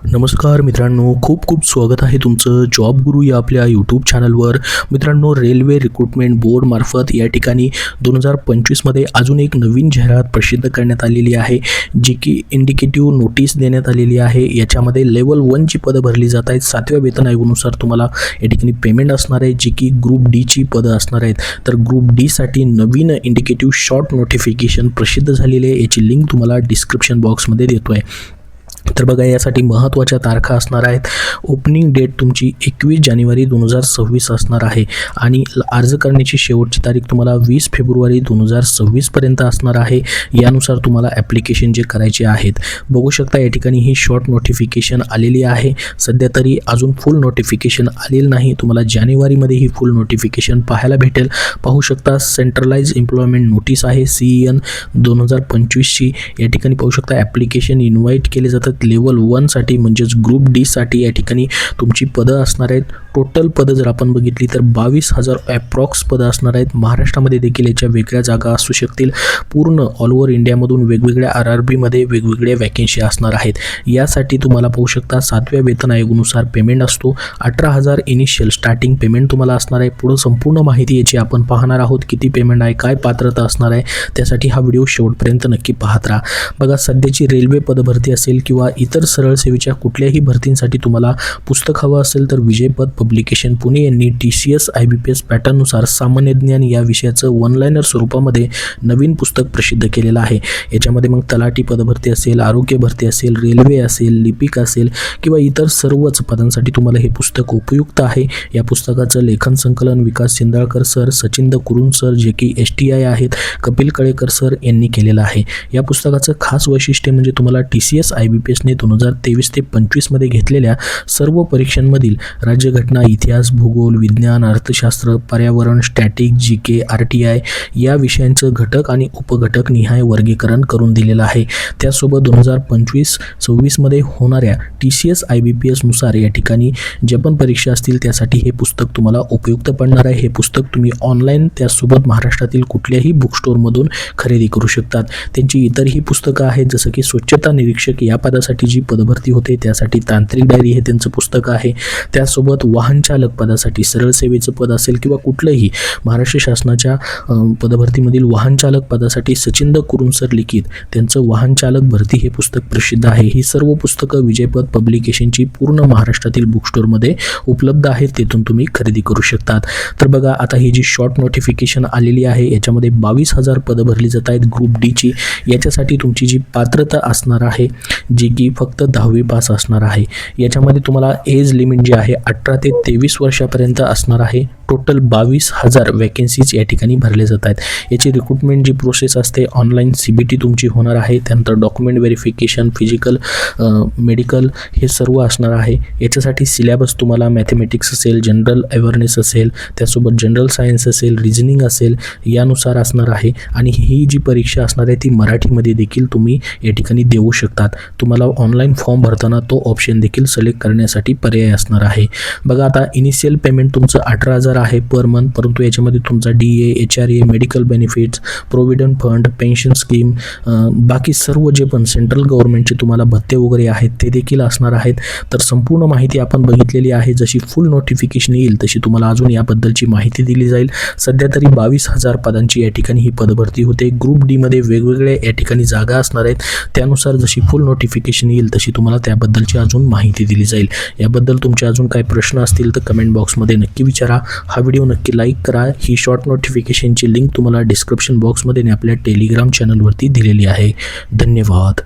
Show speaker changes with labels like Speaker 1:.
Speaker 1: नमस्कार मित्रांनो, खूप खूप स्वागत आहे तुमचं जॉब गुरु या आपल्या यूट्यूब चॅनलवर. मित्रांनो, रेल्वे रिक्रुटमेंट बोर्डमार्फत या ठिकाणी 2025मध्ये अजून एक नवीन जाहिरात प्रसिद्ध करण्यात आलेली आहे, जी की इंडिकेटिव्ह नोटीस देण्यात आलेली आहे. याच्यामध्ये लेवल 1ची पदं भरली जात आहेत. 7व्या वेतन आयोगानुसार तुम्हाला या ठिकाणी पेमेंट असणार आहे, जी की ग्रुप डीची पदं असणार आहेत. तर ग्रुप डीसाठी नवीन इंडिकेटिव्ह शॉर्ट नोटिफिकेशन प्रसिद्ध झालेले आहे. याची लिंक तुम्हाला डिस्क्रिप्शन बॉक्समध्ये देतो आहे. तर बघा, यासाठी महत्त्वाच्या तारखा असणार आहेत. ओपनिंग डेट तुमची 21 जानेवारी 2026 असणार आहे आणि अर्ज करण्याची शेवटची तारीख तुम्हाला 20 फेब्रुवारी 2026पर्यंत असणार आहे. यानुसार तुम्हाला ॲप्लिकेशन जे करायचे आहेत. बघू शकता या ठिकाणी ही शॉर्ट नोटिफिकेशन आलेली आहे. सध्या तरी अजून फुल नोटिफिकेशन आलेलं नाही. तुम्हाला जानेवारीमध्ये ही फुल नोटिफिकेशन पाहायला भेटेल. पाहू शकता, सेंट्रलाइज एम्प्लॉयमेंट नोटीस आहे CEN 2025ची. या ठिकाणी पाहू शकता ॲप्लिकेशन इन्व्हाइट केले जातात लेवल 1साठी, म्हणजेच ग्रुप डीसाठी. या ठिकाणी तुमची पदं असणार आहेत. टोटल पदं जर आपण बघितली तर 22,000 ॲप्रॉक्स पदं असणार आहेत. महाराष्ट्रामध्ये देखील याच्या वेगळ्या जागा असू शकतील. पूर्ण ऑल ओव्हर इंडियामधून वेगवेगळ्या RRBमध्ये वेगवेगळ्या वॅकेन्सी असणार आहेत. यासाठी तुम्हाला पाहू शकता 7व्या वेतन आयोगानुसार पेमेंट असतो. 18,000 इनिशियल स्टार्टिंग पेमेंट तुम्हाला असणार आहे. पुढं संपूर्ण माहिती याची आपण पाहणार आहोत. किती पेमेंट आहे, काय पात्रता असणार आहे, त्यासाठी हा व्हिडिओ शेवटपर्यंत नक्की पाहत राहा. बघा, सध्याची रेल्वे पदभरती असेल किंवा इतर सरळ सेवेच्या कुठल्याही भरतींसाठी तुम्हाला पुस्तक हवं असेल तर विजयपथ पब्लिकेशन पुणे यांनी TCS IBPS पॅटर्ननुसार सामान्य ज्ञान या विषयाचं ऑनलाईनर स्वरूपामध्ये नवीन पुस्तक प्रसिद्ध केलेलं आहे. याच्यामध्ये मग तलाठी पदभरती असेल, आरोग्य भरती असेल, रेल्वे असेल, लिपिक असेल किंवा इतर सर्वच पदांसाठी तुम्हाला हे पुस्तक उपयुक्त आहे. या पुस्तकाचं लेखन संकलन विकास सिंदाळकर सर, सचिन कुरुन सर जे की STI आहेत, कपिल कळेकर सर यांनी केलेलं आहे. या पुस्तकाचं खास वैशिष्ट्य म्हणजे तुम्हाला TCS IBPSने 2023 ते 25मध्ये घेतलेल्या सर्व परीक्षांमधील राज्यघटना, इतिहास, भूगोल, विज्ञान, अर्थशास्त्र, पर्यावरण, स्टॅटिक, GK, RTI या विषयांचं घटक आणि उपघटक निहाय वर्गीकरण करून दिलेलं आहे. त्यासोबत 2025-26मध्ये होणाऱ्या TCS IBPS नुसार या ठिकाणी जे पण परीक्षा असतील त्यासाठी हे पुस्तक तुम्हाला उपयुक्त पडणार आहे. हे पुस्तक तुम्ही ऑनलाईन त्यासोबत महाराष्ट्रातील कुठल्याही बुक स्टोअरमधून खरेदी करू शकतात. त्यांची इतरही पुस्तकं आहेत, जसं की स्वच्छता निरीक्षक या पदासाठी जी पदभरती होते त्यासाठी तांत्रिक डायरी हे त्यांचं पुस्तक आहे. त्यासोबत वाहन चालक पदासाठी सरळ सेवेचं पद असेल किंवा कुठलंही महाराष्ट्र शासनाच्या पदभरतीमधील वाहन चालक पदासाठी सचिन कुरुन सर लिखित त्यांचं वाहन चालक भरती हे पुस्तक प्रसिद्ध आहे. ही सर्व पुस्तकं विजयपथ पब्लिकेशनची पूर्ण महाराष्ट्रातील बुक स्टोअरमध्ये उपलब्ध आहेत. तेथून तुम्ही खरेदी करू शकतात. तर बघा, आता ही जी शॉर्ट नोटिफिकेशन आलेली आहे याच्यामध्ये 22,000 पदं भरली जात आहेत ग्रुप डीची. याच्यासाठी तुमची जी पात्रता असणार आहे, जी की फक्त 10वी पास असणार आहे. याच्यामध्ये तुम्हाला एज लिमिट जी आहे 18 ते 23 वर्षापर्यंत असणार आहे. टोटल 22,000 वॅकेन्सीज या ठिकाणी भरले जात आहेत. याची रिक्रुटमेंट जी प्रोसेस असते, ऑनलाईन CBT तुमची होणार आहे. त्यानंतर डॉक्युमेंट व्हेरिफिकेशन, फिजिकल, मेडिकल हे सर्व असणार आहे. याच्यासाठी सिलेबस तुम्हाला मॅथमॅटिक्स असेल, जनरल अवेअरनेस असेल, त्यासोबत जनरल सायन्स असेल, रिझनिंग असेल, यानुसार असणार आहे. आणि ही जी परीक्षा असणार आहे ती मराठीमध्ये देखील तुम्ही या ठिकाणी देऊ शकतात. तुम्हाला ऑनलाईन फॉर्म भरताना तो ऑप्शन देखील सिलेक्ट करण्यासाठी पर्याय असणार आहे. बघा, आता इनिशियल पेमेंट तुमचं 18,000 आहे पर मंथ, परंतु याच्यामध्ये तुमचा DA, HRA, medical benefits, provident fund, pension scheme, बाकी सर्व जे पण सेंट्रल गव्हर्नमेंटचे तुम्हाला भत्ते वगैरे आहेत ते देखील असणार आहेत. तर संपूर्ण माहिती आपण बघितलेली आहे. जशी फुल नोटिफिकेशन येईल तशी तुम्हाला अजून याबद्दलची माहिती दिली जाईल. सध्या तरी 22,000 पदांची या ठिकाणी ही पदभरती होते. ग्रुप डीमध्ये वेगवेगळ्या या ठिकाणी जागा असणार आहेत. त्यानुसार जशी फुल नोटिफिकेशन येईल तशी तुम्हाला त्याबद्दलची अजून माहिती दिली जाईल. याबद्दल तुमचे अजून काही प्रश्न असतील तर कमेंट बॉक्समध्ये नक्की विचारा. हा व्हिडिओ नक्की लाईक करा. ही शॉर्ट नोटिफिकेशनची लिंक तुम्हाला डिस्क्रिप्शन बॉक्समध्ये आणि आपल्या टेलिग्राम चॅनलवरती दिलेली आहे. धन्यवाद.